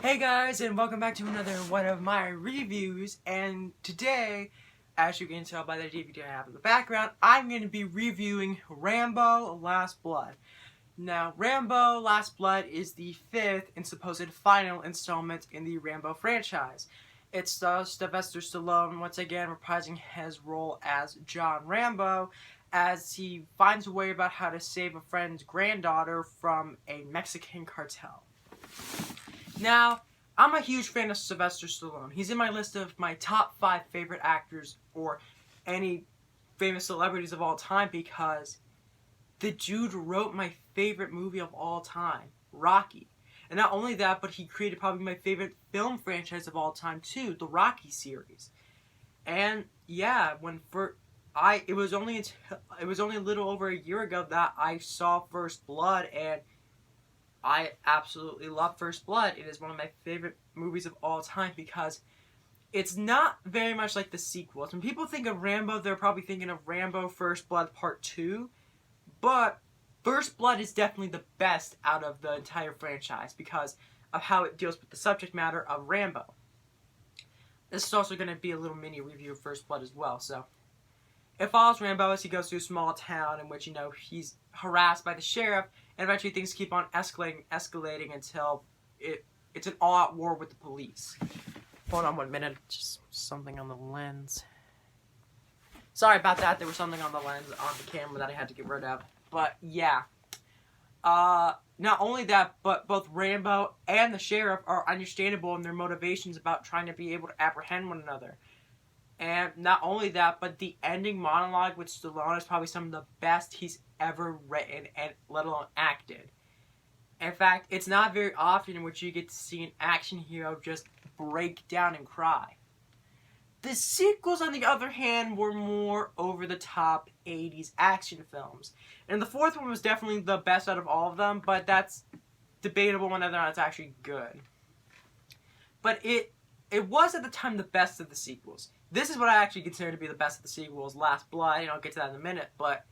Hey guys, and welcome back to another one of my reviews. And today, as you can tell by the DVD I have in the background, I'm going to be reviewing Rambo Last Blood. Now, Rambo Last Blood is the fifth and supposed final installment in the Rambo franchise. It stars Sylvester Stallone once again reprising his role as John Rambo as he finds a way about how to save a friend's granddaughter from a Mexican cartel. Now, I'm a huge fan of Sylvester Stallone. He's in my list of my top 5 favorite actors or any famous celebrities of all time because the dude wrote my favorite movie of all time, Rocky. And not only that, but he created probably my favorite film franchise of all time too, the Rocky series. And yeah, it was only a little over a year ago that I saw First Blood, and I absolutely love First Blood. It is one of my favorite movies of all time because it's not very much like the sequels. When people think of Rambo, they're probably thinking of Rambo First Blood Part 2. But First Blood is definitely the best out of the entire franchise because of how it deals with the subject matter of Rambo. This is also going to be a little mini review of First Blood as well. So it follows Rambo as he goes through a small town in which, he's harassed by the sheriff, and eventually things keep on escalating until it's an all-out war with the police. Hold on 1 minute, just something on the lens. Sorry about that, there was something on the lens on the camera that I had to get rid of. But yeah. Not only that, but both Rambo and the sheriff are understandable in their motivations about trying to be able to apprehend one another. And not only that, but the ending monologue with Stallone is probably some of the best he's ever written, and let alone acted. In fact, it's not very often in which you get to see an action hero just break down and cry. The sequels, on the other hand, were more over-the-top 80s action films. And the fourth one was definitely the best out of all of them, but that's debatable whether or not it's actually good. But it was at the time the best of the sequels. This is what I actually consider to be the best of the sequels, Last Blood, and I'll get to that in a minute, but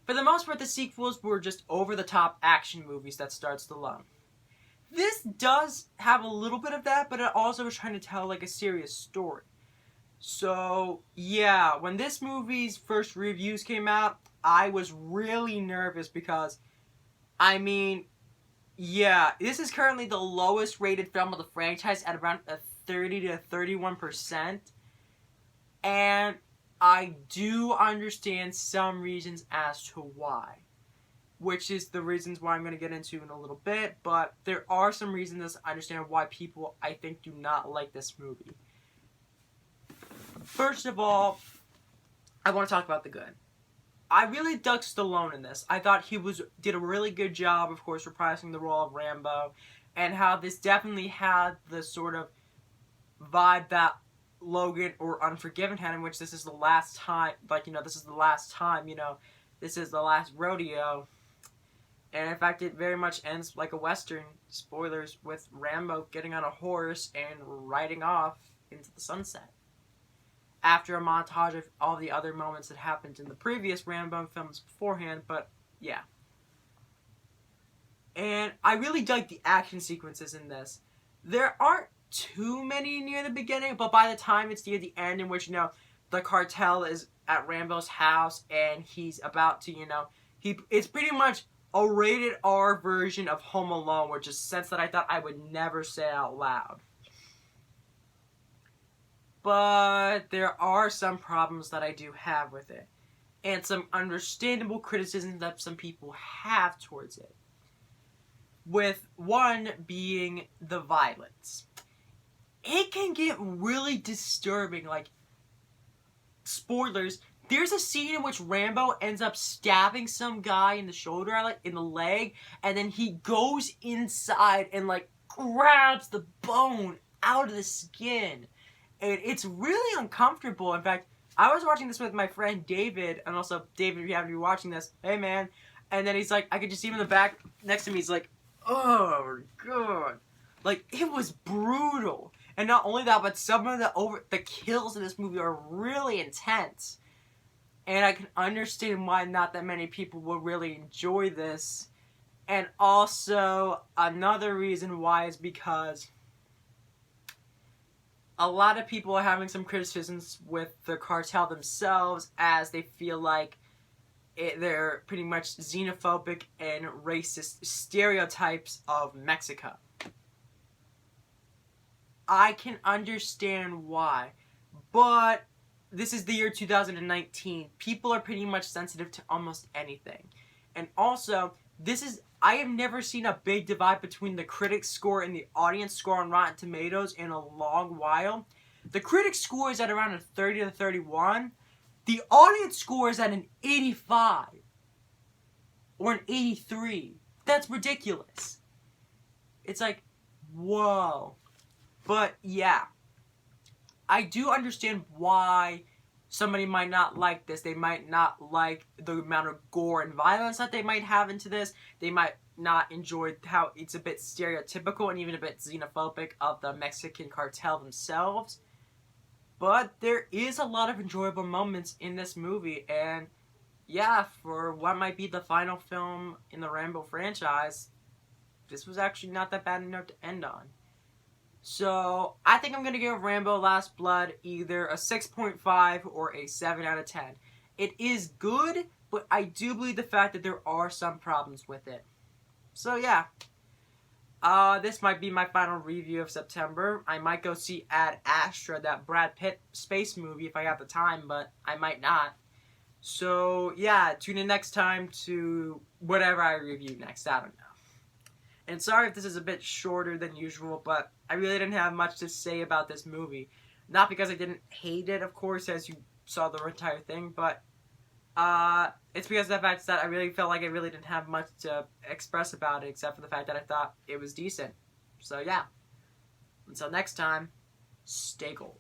for the most part, the sequels were just over-the-top action movies that starred Stallone. This does have a little bit of that, but it also was trying to tell, a serious story. So, yeah, when this movie's first reviews came out, I was really nervous because, this is currently the lowest rated film of the franchise at around a 30 to 31%. And I do understand some reasons as to why, which is the reasons why I'm going to get into in a little bit, but there are some reasons I understand why people, I think, do not like this movie. First of all, I want to talk about the good. I really dug Stallone in this. I thought he did a really good job, of course, reprising the role of Rambo, and how this definitely had the sort of vibe that Logan or Unforgiven had, in which this is the last time, this is the last time, this is the last rodeo. And in fact, it very much ends like a Western, spoilers, with Rambo getting on a horse and riding off into the sunset. After a montage of all the other moments that happened in the previous Rambo films beforehand, but yeah. And I really dug the action sequences in this. There aren't too many near the beginning, but by the time it's near the end, in which the cartel is at Rambo's house and he's about to it's pretty much a rated R version of Home Alone, which is a sense that I thought I would never say out loud. But there are some problems that I do have with it, and some understandable criticisms that some people have towards it, with one being the violence. It can get really disturbing, spoilers, there's a scene in which Rambo ends up stabbing some guy in the shoulder, in the leg, and then he goes inside and, grabs the bone out of the skin. And it's really uncomfortable. In fact, I was watching this with my friend David, and also, David, if you happen to be watching this, hey man, and then he's I could just see him in the back next to me, he's oh, God. It was brutal. And not only that, but some of the kills in this movie are really intense. And I can understand why not that many people will really enjoy this. And also, another reason why is because a lot of people are having some criticisms with the cartel themselves, as they feel like they're pretty much xenophobic and racist stereotypes of Mexico. I can understand why, but this is the year 2019. People are pretty much sensitive to almost anything. And also, I have never seen a big divide between the critics score and the audience score on Rotten Tomatoes in a long while. The critics score is at around a 30 to 31. The audience score is at an 85 or an 83. That's ridiculous. It's like, whoa. But yeah, I do understand why somebody might not like this. They might not like the amount of gore and violence that they might have into this. They might not enjoy how it's a bit stereotypical and even a bit xenophobic of the Mexican cartel themselves. But there is a lot of enjoyable moments in this movie, and yeah, for what might be the final film in the Rambo franchise, this was actually not that bad a note to end on. So, I think I'm going to give Rambo Last Blood either a 6.5 or a 7 out of 10. It is good, but I do believe the fact that there are some problems with it. So, yeah. This might be my final review of September. I might go see Ad Astra, that Brad Pitt space movie, if I have the time, but I might not. So, yeah, tune in next time to whatever I review next. I don't know. And sorry if this is a bit shorter than usual, but I really didn't have much to say about this movie. Not because I didn't hate it, of course, as you saw the entire thing, but it's because of the fact that I really felt like I really didn't have much to express about it, except for the fact that I thought it was decent. So yeah, until next time, stay gold.